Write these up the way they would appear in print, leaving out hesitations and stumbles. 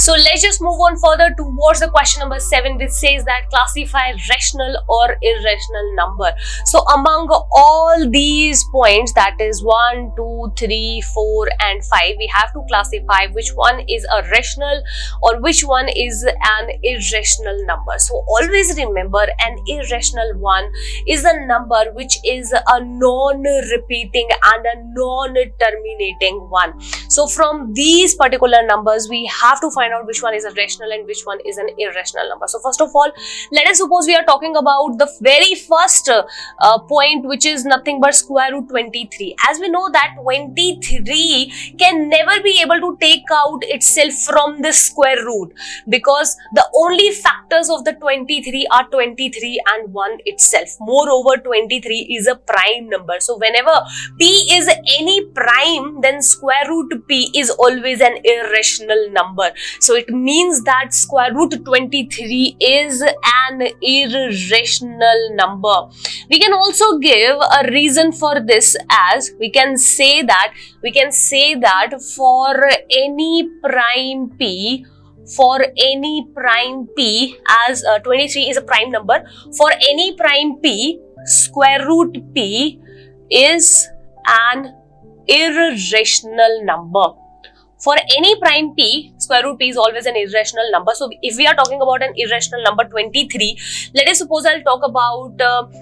So let's just move on further towards the question number 7. This says that classify rational or irrational number. So among all these points, that is 1, 2, 3, 4 and 5, we have to classify which one is a rational or which one is an irrational number. So always remember, an irrational one is a number which is a non-repeating and a non-terminating one. So from these particular numbers, we have to find out which one is a rational and which one is an irrational number. So first of all, let us suppose we are talking about the very first point, which is nothing but square root 23. As we know that 23 can never be able to take out itself from the square root, because the only factors of the 23 are 23 and 1 itself. Moreover, 23 is a prime number. So whenever p is any prime, then square root p is always an irrational number. So it means that square root 23 is an irrational number. We can also give a reason for this, as we can say that for any prime p, as 23 is a prime number, for any prime p, square root p is an irrational number. For any prime p, square root p is always an irrational number. So if we are talking about an irrational number 23, let us suppose I'll talk about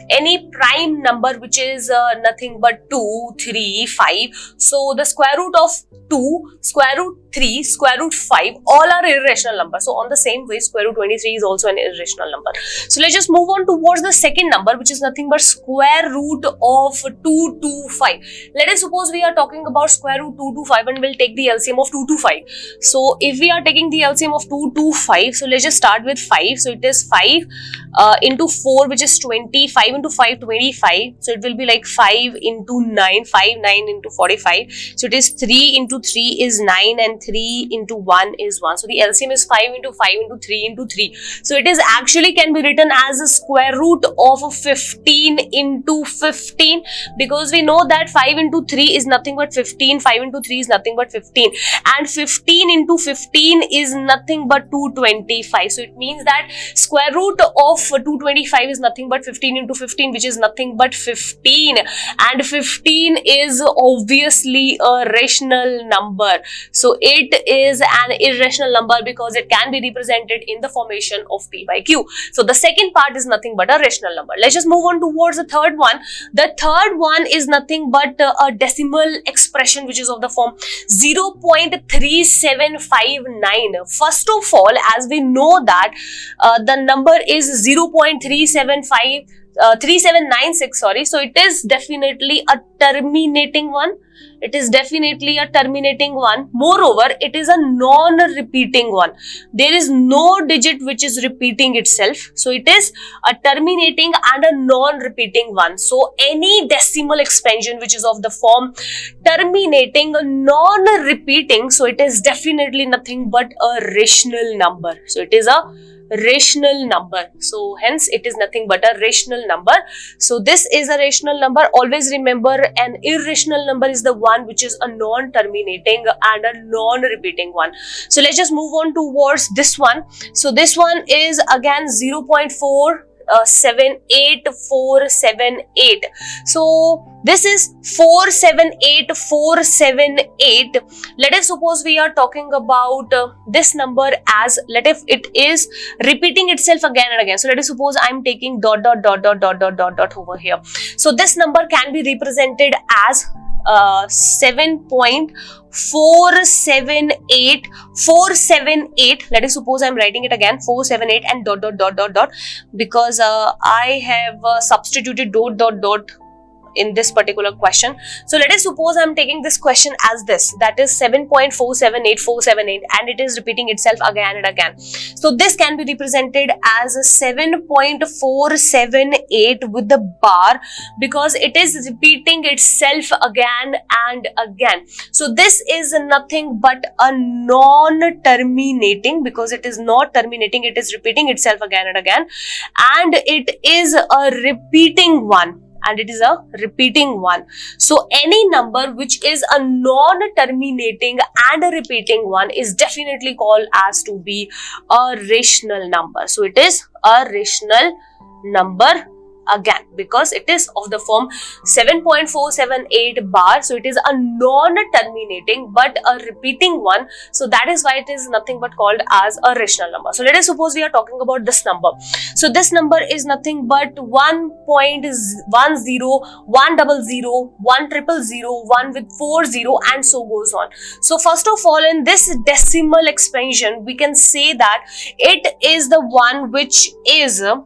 any prime number which is nothing but 2, 3, 5. So the square root of 2, square root 3, square root 5, all are irrational numbers. So on the same way, square root 23 is also an irrational number. So let's just move on towards the second number, which is nothing but square root of 2 to 5. Let us suppose we are talking about square root 2 to 5 and we'll take the LCM of 2 to 5. So if we are taking the LCM of 2 to 5, so let's just start with 5. So it is 5 into 4, which is 20, 5 into 5, 25. So it will be like 5 into 9, 5, 9 into 45. So it is 3 into 3 is 9 and 3 into 1 is 1. So the LCM is 5 into 5 into 3 into 3. So it is actually can be written as a square root of 15 into 15, because we know that 5 into 3 is nothing but 15, 5 into 3 is nothing but 15, and 15 into 15 is nothing but 225. So it means that square root of 225 is nothing but 15 into 15, which is nothing but 15, and 15 is obviously a rational number. So it is an irrational number because it can be represented in the formation of p by q. So the second part is nothing but a rational number. Let's just move on towards the third one. The third one is nothing but a decimal expression which is of the form 0.3759. First of all, as we know that the number is 0.3796, sorry. So it is definitely a terminating one. It is definitely a terminating one. Moreover, it is a non-repeating one. There is no digit which is repeating itself. So it is a terminating and a non-repeating one. So any decimal expansion which is of the form terminating, non-repeating, so it is definitely nothing but a rational number. So it is a rational number. So hence it is nothing but a rational number. So this is a rational number. Always remember, an irrational number is the one which is a non-terminating and a non-repeating one. So let's just move on towards this one. So this one is again 0.478478. So this is 478478. Let us suppose we are talking about this number as, let if it is repeating itself again and again. So let us suppose I am taking dot over here. So this number can be represented as 7.478478. Let us suppose I am writing it again 478 and dot because I have substituted dot in this particular question. So let us suppose I am taking this question as this, that is 7.478478, and it is repeating itself again and again. So this can be represented as 7.478 with the bar, because it is repeating itself again and again. So this is nothing but a non-terminating, because it is not terminating, it is repeating itself again and again, and it is a repeating one. and it is a repeating one. So any number which is a non-terminating and a repeating one is definitely called as to be a rational number. So it is a rational number again, because it is of the form 7.478 bar, so it is a non-terminating but a repeating one, so that is why it is nothing but called as a rational number. So let us suppose we are talking about this number. So this number is nothing but 1.10, 100, 100, 1 with 40, and so goes on. So first of all, in this decimal expansion, we can say that it is the one which is a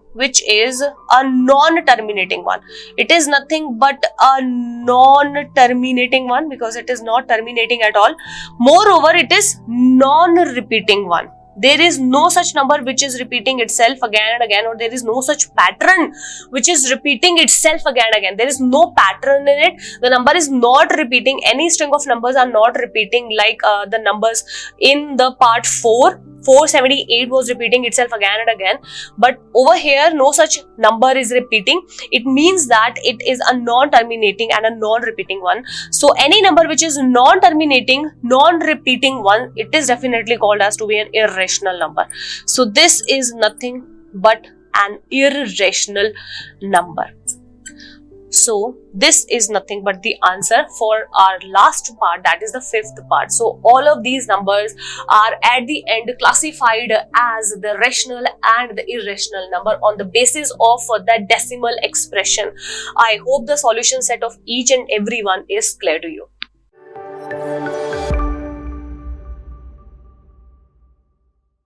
non-terminating one. It is nothing but a non-terminating one because it is not terminating at all. Moreover, it is non-repeating one. There is no such number which is repeating itself again and again, or there is no such pattern which is repeating itself again and again. There is no pattern in it. The number is not repeating. Any string of numbers are not repeating like the numbers in the part 4. 478 was repeating itself again and again, but over here no such number is repeating. It means that it is a non-terminating and a non-repeating one. So any number which is non-terminating, non-repeating one, it is definitely called as to be an irrational number. So this is nothing but an irrational number. So this is nothing but the answer for our last part, that is the 5th part. So all of these numbers are at the end classified as the rational and the irrational number on the basis of that decimal expression. I hope the solution set of each and every one is clear to you.